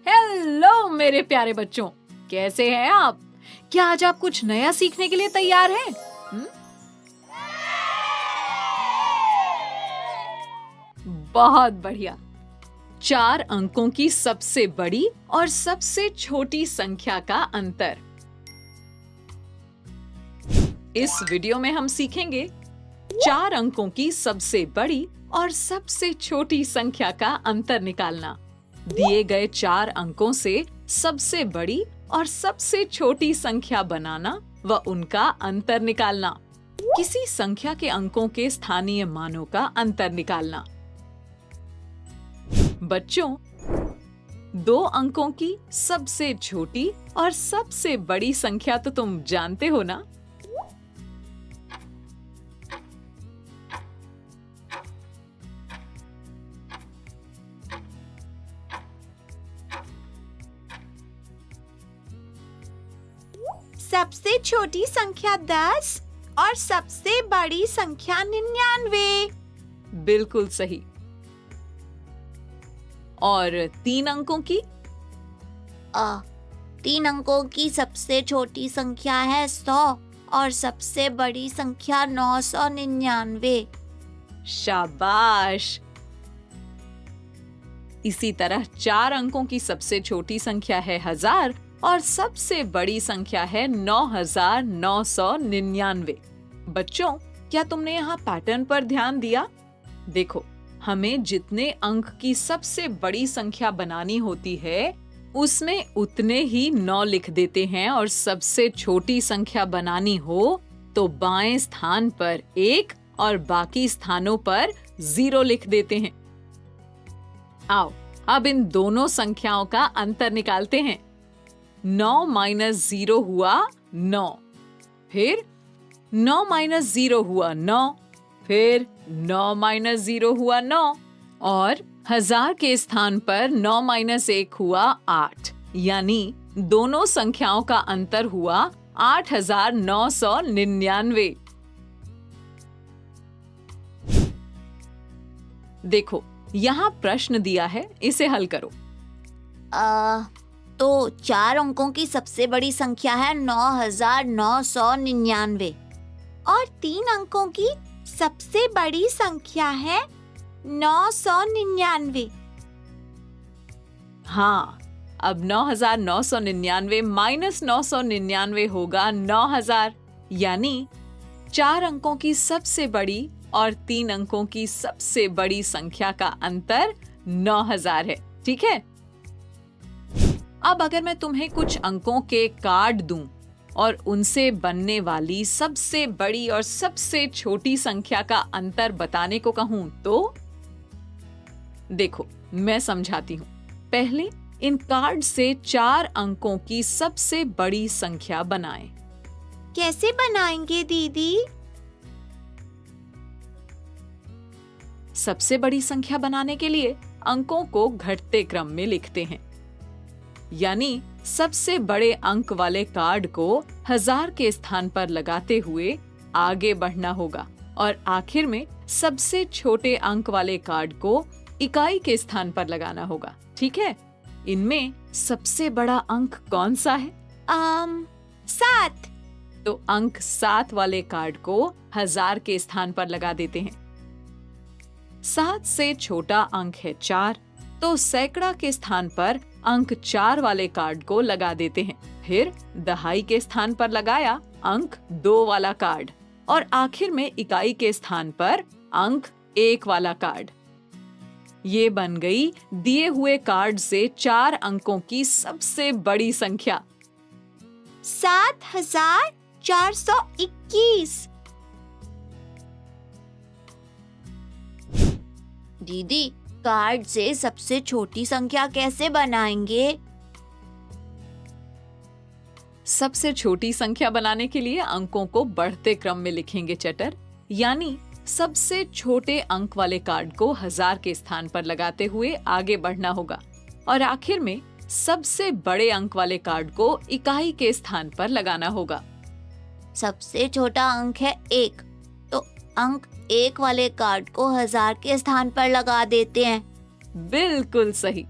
Hello मेरे प्यारे बच्चों, कैसे हैं आप? क्या आज आप कुछ नया सीखने के लिए तैयार हैं? बहुत बढ़िया। 4 अंकों की सबसे बड़ी और सबसे छोटी संख्या का अंतर। इस वीडियो में हम सीखेंगे 4 अंकों की सबसे बड़ी और सबसे छोटी संख्या का अंतर निकालना। दिए गए 4 अंकों से सबसे बड़ी और सबसे छोटी संख्या बनाना व उनका अंतर निकालना। किसी संख्या के अंकों के स्थानीय मानों का अंतर निकालना। बच्चों, 2 अंकों की सबसे छोटी और सबसे बड़ी संख्या तो तुम जानते हो ना? सबसे छोटी संख्या 10 और सबसे बड़ी संख्या 99। बिल्कुल सही। और 3 अंकों की? 3 अंकों की सबसे छोटी संख्या है 100 और सबसे बड़ी संख्या 999। शाबाश। इसी तरह 4 अंकों की सबसे छोटी संख्या है 1000 और सबसे बड़ी संख्या है 9999। बच्चों, क्या तुमने यहाँ पैटर्न पर ध्यान दिया? देखो, हमें जितने अंक की सबसे बड़ी संख्या बनानी होती है, उसमें उतने ही 9 लिख देते हैं और सबसे छोटी संख्या बनानी हो तो बाएं स्थान पर 1 और बाकी स्थानों पर 0 लिख देते हैं। आओ, अब इन दोनों संख्याओं का अंतर निकालते हैं। 9 माइनस 0 हुआ 9, फिर 9 माइनस 0 हुआ 9, फिर 9 माइनस 0 हुआ 9 और 1000 के स्थान पर 9 माइनस 1 हुआ 8, यानी दोनों संख्याओं का अंतर हुआ 8999। देखो, यहाँ प्रश्न दिया है, इसे हल करो। तो 4 अंकों की सबसे बड़ी संख्या है 9999 और 3 अंकों की सबसे बड़ी संख्या है 999। हाँ, अब 9999 माइनस 999 होगा 9000, यानी 4 अंकों की सबसे बड़ी और 3 अंकों की सबसे बड़ी संख्या का अंतर 9000 है। ठीक है? अब अगर मैं तुम्हें कुछ अंकों के कार्ड दूं और उनसे बनने वाली सबसे बड़ी और सबसे छोटी संख्या का अंतर बताने को कहूं तो? देखो, मैं समझाती हूं। पहले इन कार्ड से 4 अंकों की सबसे बड़ी संख्या बनाएं। कैसे बनाएंगे दीदी? सबसे बड़ी संख्या बनाने के लिए अंकों को घटते क्रम में लिखते हैं, यानी सबसे बड़े अंक वाले कार्ड को 1000 के स्थान पर लगाते हुए आगे बढ़ना होगा और आखिर में सबसे छोटे अंक वाले कार्ड को इकाई के स्थान पर लगाना होगा। ठीक है? इनमें सबसे बड़ा अंक कौन सा है? 7। तो अंक 7 वाले कार्ड को 1000 के स्थान पर लगा देते हैं। 7 से छोटा अंक है 4, तो सैकड़ा के स्थान पर अंक 4 वाले कार्ड को लगा देते हैं। फिर दहाई के स्थान पर लगाया अंक 2 वाला कार्ड और आखिर में इकाई के स्थान पर अंक 1 वाला कार्ड। ये बन गई दिए हुए कार्ड से 4 अंकों की सबसे बड़ी संख्या। 7421। दीदी, कार्ड से सबसे छोटी संख्या कैसे बनाएंगे? सबसे छोटी संख्या बनाने के लिए अंकों को बढ़ते क्रम में लिखेंगे चटर, यानी सबसे छोटे अंक वाले कार्ड को 1000 के स्थान पर लगाते हुए आगे बढ़ना होगा और आखिर में सबसे बड़े अंक वाले कार्ड को इकाई के स्थान पर लगाना होगा। सबसे छोटा अंक है 1, तो अंक 1 वाले कार्ड को 1000 के स्थान पर लगा देते हैं। बिल्कुल सही।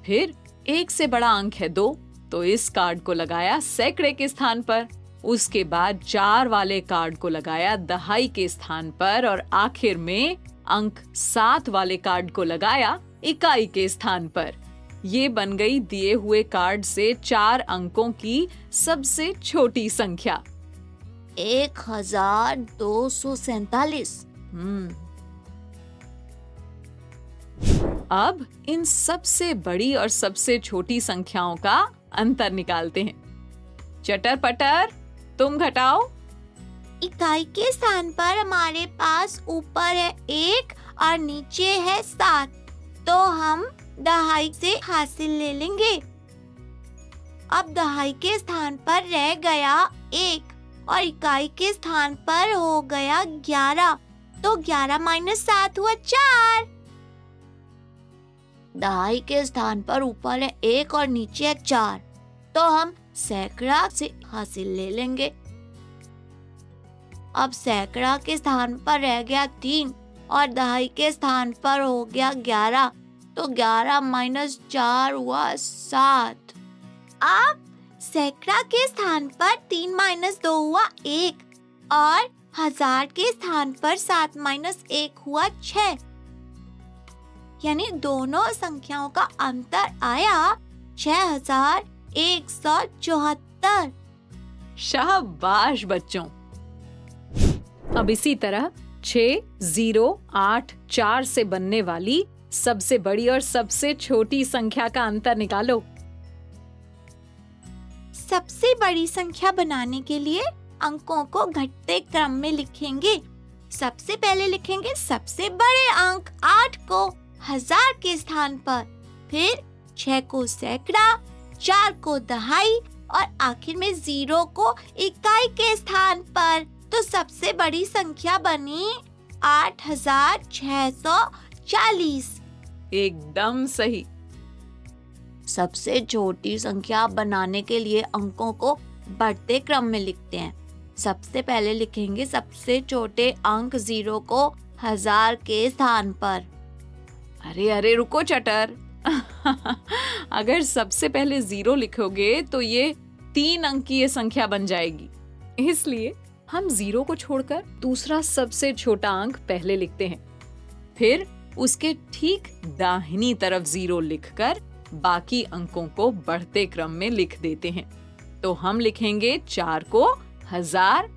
फिर 1 से बड़ा अंक है 2, तो इस कार्ड को लगाया सैकड़े के स्थान पर। उसके बाद 4 वाले कार्ड को लगाया दहाई के स्थान पर और आखिर में अंक 7 वाले कार्ड को लगाया इकाई के स्थान पर। ये बन गई दिए हुए कार्ड से 4 अंकों की सबसे छोटी संख्या। 1247। अब इन सबसे बड़ी और सबसे छोटी संख्याओं का अंतर निकालते हैं। चटर पटर, तुम घटाओ। इकाई के स्थान पर हमारे पास ऊपर है 1 और नीचे है 7, तो हम दहाई से हासिल ले लेंगे। अब दहाई के स्थान पर रह गया 1 और इकाई के स्थान पर हो गया 11, तो 11 - 7 हुआ 4। दहाई के स्थान पर ऊपर है 1 और नीचे है 4, तो हम सैकड़ा से हासिल ले लेंगे। अब सैकड़ा के स्थान पर रह गया 3 और दहाई के स्थान पर हो गया 11, तो 11 - 4 हुआ 7। अब सैकड़ा के स्थान पर 3 - 2 हुआ 1 और 1000 के स्थान पर 7 - 1 हुआ 6, यानी दोनों संख्याओं का अंतर आया 6174। शाबाश बच्चों। अब इसी तरह 6, 0, 8, 4 से बनने वाली सबसे बड़ी और सबसे छोटी संख्या का अंतर निकालो। सबसे बड़ी संख्या बनाने के लिए अंकों को घटते क्रम में लिखेंगे। सबसे पहले लिखेंगे सबसे बड़े अंक 8 को 1000 के स्थान पर, फिर 6 को सैकड़ा, 4 को दहाई और आखिर में 0 को इकाई के स्थान पर। तो सबसे बड़ी संख्या बनी 8640। एकदम सही। सबसे छोटी संख्या बनाने के लिए अंकों को बढ़ते क्रम में लिखते हैं। सबसे पहले लिखेंगे सबसे छोटे अंक 0 को 1000 के स्थान पर। अरे अरे रुको चटर। अगर सबसे पहले 0 लिखोगे तो ये 3 अंकीय संख्या बन जाएगी। इसलिए हम 0 को छोड़कर दूसरा सबसे छोटा अंक पहले लिखते हैं, फिर उसके ठीक दाहिनी तरफ 0 लिखकर बाकी अंकों को बढ़ते क्रम में लिख देते हैं। तो हम लिखेंगे 4 को 1000,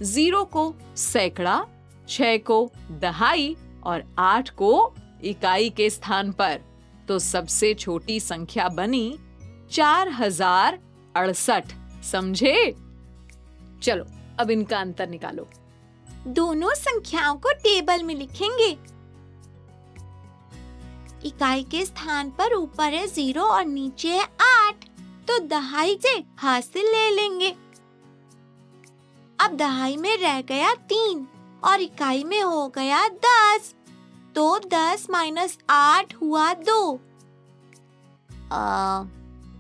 0 को सैकड़ा, 6 को दहाई और 8 को इकाई के स्थान पर। तो सबसे छोटी संख्या बनी 4068। समझे? चलो अब इनका अंतर निकालो। दोनों संख्याओं को टेबल में लिखेंगे। इकाई के स्थान पर ऊपर है 0 और नीचे है 8, तो दहाई से हासिल ले लेंगे। अब दहाई में रह गया 3 और इकाई में हो गया 10, तो 10 - 8 हुआ 2।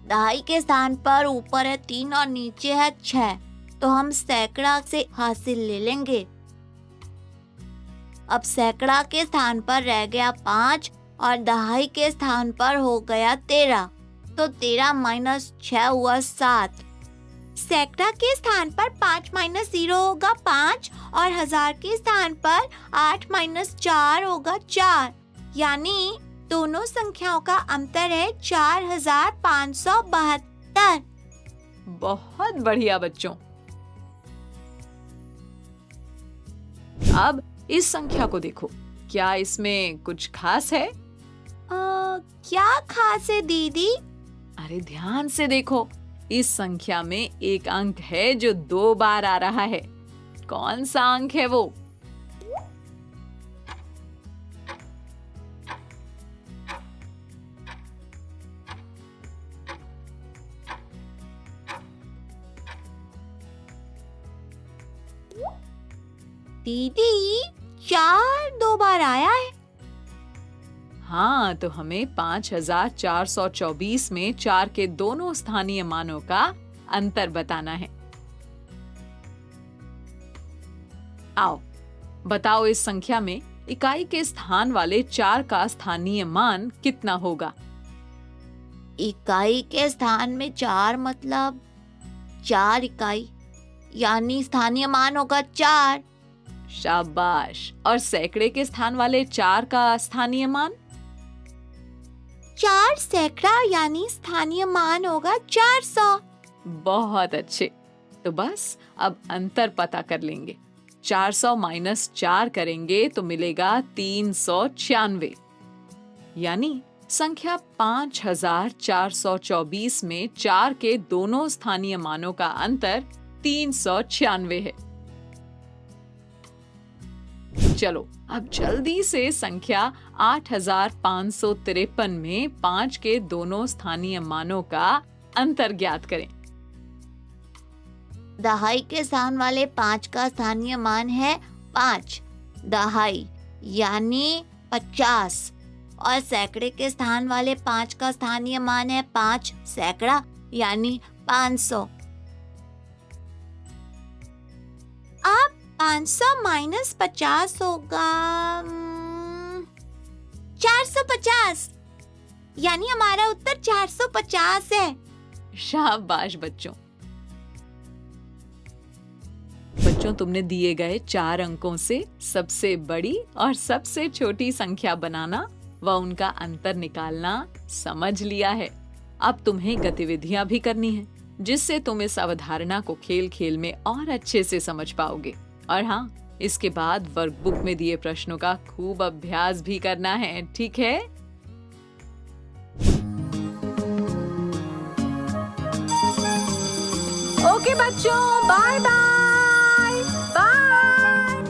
दहाई के स्थान पर ऊपर है 3 और नीचे है 6, तो हम सैकड़ा से हासिल ले लेंगे। अब सैकड़ा के स्थान पर रह गया 5 और दहाई के स्थान पर हो गया 13, तो 13 - 6 हुआ 7। सैकड़ा के स्थान पर 5 - 0 होगा 5 और 1000 के स्थान पर 8 - 4 होगा 4, यानी दोनों संख्याओं का अंतर है 4572। बहुत बढ़िया बच्चों। अब इस संख्या को देखो, क्या इसमें कुछ खास है? क्या खास है दीदी? अरे ध्यान से देखो, इस संख्या में एक अंक है जो 2 बार आ रहा है। कौन सा अंक है वो? दीदी 4 2 बार आया है। हाँ, तो हमें 5424 में 4 के दोनों स्थानीय मानों का अंतर बताना है। आओ बताओ, इस संख्या में इकाई के स्थान वाले 4 का स्थानीय मान कितना होगा? इकाई के स्थान में 4 मतलब 4 इकाई, यानी स्थानीय मान होगा 4। शाबाश। और सैकड़े के स्थान वाले 4 का स्थानीय मान? 4 सैकड़ा यानी स्थानीय मान होगा 400। बहुत अच्छे। तो बस अब अंतर पता कर लेंगे। 400 माइनस 4 करेंगे तो मिलेगा 396, यानी संख्या 5424 में 4 के दोनों स्थानीय मानों का अंतर 396 है। चलो अब जल्दी से संख्या 8553 में 5 के दोनों स्थानीय मानों का अंतर ज्ञात करें। दहाई के स्थान वाले 5 का स्थानीय मान है 5 दहाई यानी 50, और सैकड़े के स्थान वाले 5 का स्थानीय मान है 5 सैकड़ा यानी 500। अब 500 माइनस 50 होगा 450, यानी हमारा उत्तर 450 है। शाबाश बच्चों। बच्चों, तुमने दिए गए 4 अंकों से सबसे बड़ी और सबसे छोटी संख्या बनाना व उनका अंतर निकालना समझ लिया है। अब तुम्हें गतिविधियां भी करनी है, जिससे तुम इस अवधारणा को खेल खेल में और अच्छे से समझ पाओगे। और हाँ, इसके बाद वर्कबुक में दिए प्रश्नों का खूब अभ्यास भी करना है, ठीक है? ओके बच्चों, बाय बाय बाय।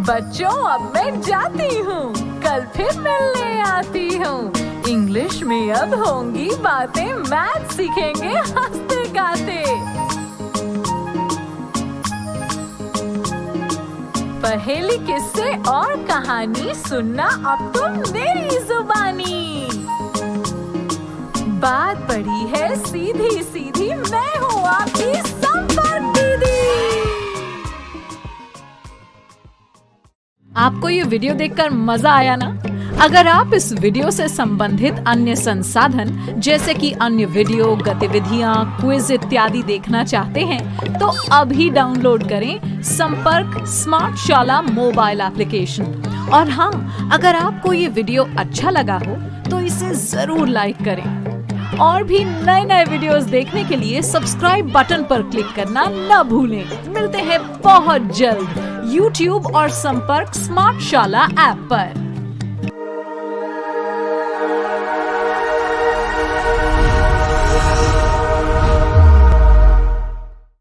बच्चों, अब मैं जाती हूँ, कल फिर मिलने आती हूँ। इंग्लिश में अब होंगी बातें, मैथ सीखेंगे हंसते गाते। पहेली, किस्से और कहानी सुनना अब तुम मेरी जुबानी। बात बड़ी है सीधी सीधी, मैं हूँ आपकी संपर्क दीदी। आपको ये वीडियो देखकर मजा आया ना? अगर आप इस वीडियो से संबंधित अन्य संसाधन जैसे कि अन्य वीडियो, गतिविधियां, क्विज इत्यादि देखना चाहते हैं तो अभी डाउनलोड करें संपर्क स्मार्ट शाला मोबाइल एप्लीकेशन। और हाँ, अगर आपको ये वीडियो अच्छा लगा हो तो इसे जरूर लाइक करें। और भी नए नए वीडियोस देखने के लिए सब्सक्राइब बटन पर क्लिक करना न भूलें। मिलते हैं बहुत जल्द YouTube और संपर्क स्मार्ट शाला ऐप पर।